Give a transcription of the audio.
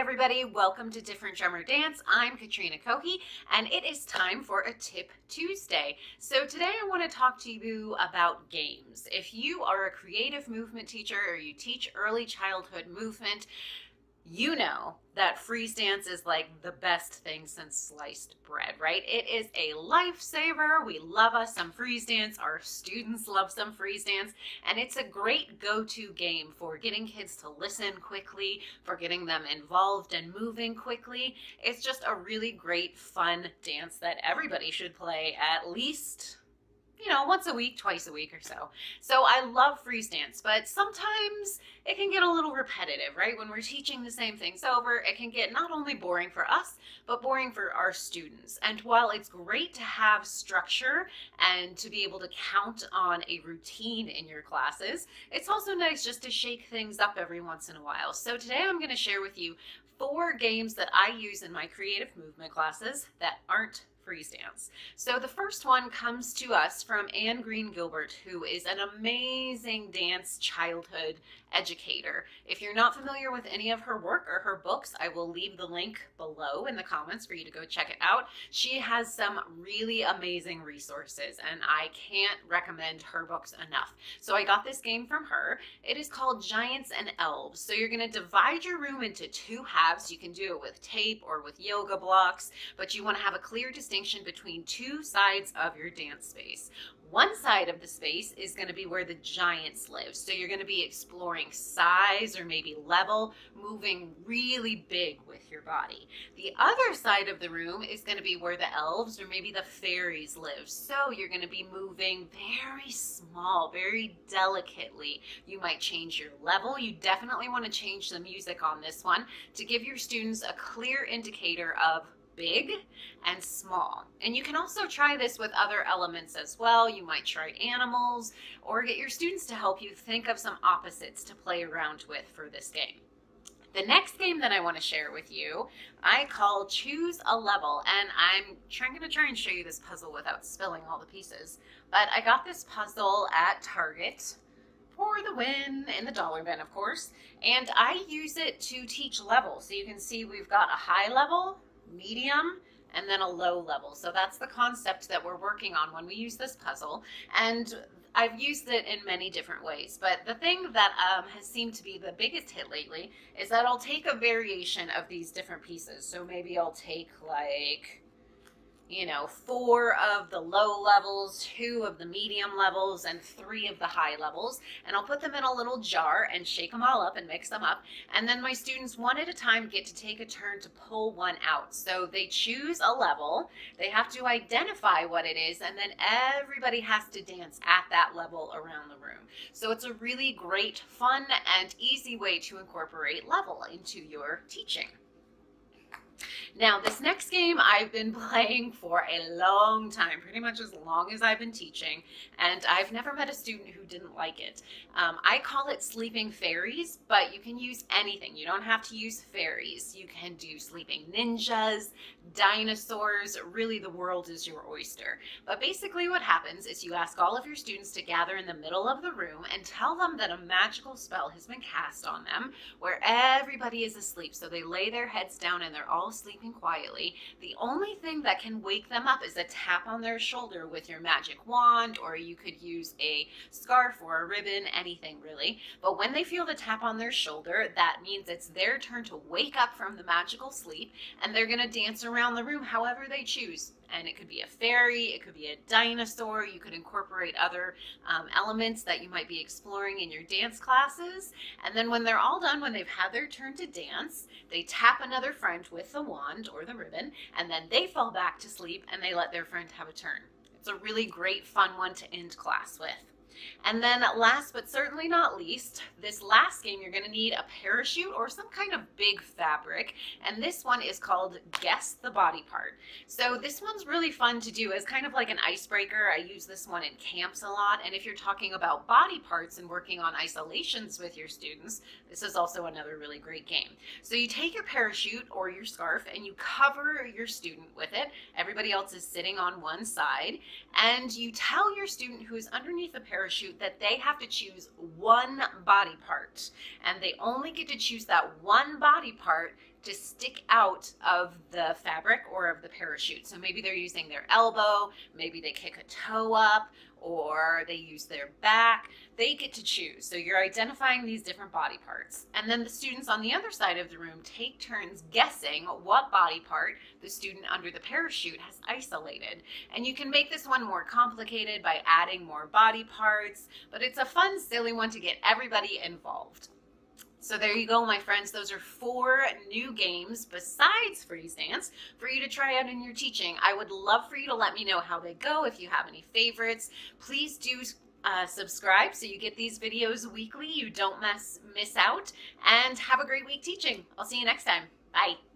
everybody, welcome to Different Drummer Dance. I'm Katrina Cohe, and it is time for a Tip Tuesday. So today I want to talk to you about games. If you are a creative movement teacher or you teach early childhood movement, you know that freeze dance is like the best thing since sliced bread, right? It is a lifesaver. We love us some freeze dance. Our students love some freeze dance. And it's a great go-to game for getting kids to listen quickly, for getting them involved and moving quickly. It's just a really great, fun dance that everybody should play at least once a week, twice a week or so. So I love freeze dance, but sometimes it can get a little repetitive, right? When we're teaching the same things over, it can get not only boring for us, but boring for our students. And while it's great to have structure and to be able to count on a routine in your classes, it's also nice just to shake things up every once in a while. So today I'm going to share with you 4 games that I use in my creative movement classes that aren't freeze dance. So the first one comes to us from Anne Green Gilbert, who is an amazing dance childhood educator. If you're not familiar with any of her work or her books, I will leave the link below in the comments for you to go check it out. She has some really amazing resources, and I can't recommend her books enough. So I got this game from her. It is called Giants and Elves. So you're going to divide your room into 2 halves. You can do it with tape or with yoga blocks, but you want to have a clear distinction between 2 sides of your dance space. One side of the space is going to be where the giants live. So you're going to be exploring size or maybe level, moving really big with your body. The other side of the room is going to be where the elves or maybe the fairies live. So you're going to be moving very small, very delicately. You might change your level. You definitely want to change the music on this one to give your students a clear indicator of big and small. And you can also try this with other elements as well. You might try animals or get your students to help you think of some opposites to play around with for this game. The next game that I want to share with you, I call Choose a Level, and I'm going to try and show you this puzzle without spilling all the pieces. But I got this puzzle at Target for the win in the dollar bin, of course, and I use it to teach levels. So you can see we've got a high level, medium, and then a low level. So that's the concept that we're working on when we use this puzzle. And I've used it in many different ways, but the thing that has seemed to be the biggest hit lately is that I'll take a variation of these different pieces. So maybe I'll take like 4 of the low levels, 2 of the medium levels, and 3 of the high levels. And I'll put them in a little jar and shake them all up and mix them up. And then my students one at a time get to take a turn to pull one out. So they choose a level, they have to identify what it is, and then everybody has to dance at that level around the room. So it's a really great, fun, and easy way to incorporate level into your teaching. Now, this next game I've been playing for a long time, pretty much as long as I've been teaching, and I've never met a student who didn't like it. I call it Sleeping Fairies, but you can use anything. You don't have to use fairies. You can do sleeping ninjas, dinosaurs, really the world is your oyster. But basically what happens is you ask all of your students to gather in the middle of the room and tell them that a magical spell has been cast on them where everybody is asleep. So they lay their heads down and they're all sleeping quietly. The only thing that can wake them up is a tap on their shoulder with your magic wand, or you could use a scarf or a ribbon, anything really. But when they feel the tap on their shoulder, that means it's their turn to wake up from the magical sleep, and they're going to dance around the room however they choose. And it could be a fairy, it could be a dinosaur, you could incorporate other elements that you might be exploring in your dance classes. And then when they're all done, when they've had their turn to dance, they tap another friend with the wand or the ribbon, and then they fall back to sleep and they let their friend have a turn. It's a really great, fun one to end class with. And then last but certainly not least, this last game you're going to need a parachute or some kind of big fabric, and this one is called Guess the Body Part. So this one's really fun to do as kind of like an icebreaker. I use this one in camps a lot, and if you're talking about body parts and working on isolations with your students, this is also another really great game. So you take your parachute or your scarf and you cover your student with it. Everybody else is sitting on one side, and you tell your student who is underneath the parachute that they have to choose one body body part, and they only get to choose that one body part to stick out of the fabric or of the parachute. So maybe they're using their elbow, maybe they kick a toe up, or they use their back. They get to choose. So you're identifying these different body parts. And then the students on the other side of the room take turns guessing what body part the student under the parachute has isolated. And you can make this one more complicated by adding more body parts, but it's a fun, silly one to get everybody involved. So there you go, my friends. Those are 4 new games besides Freeze Dance for you to try out in your teaching. I would love for you to let me know how they go. If you have any favorites, please do subscribe so you get these videos weekly. You don't miss out. And have a great week teaching. I'll see you next time. Bye.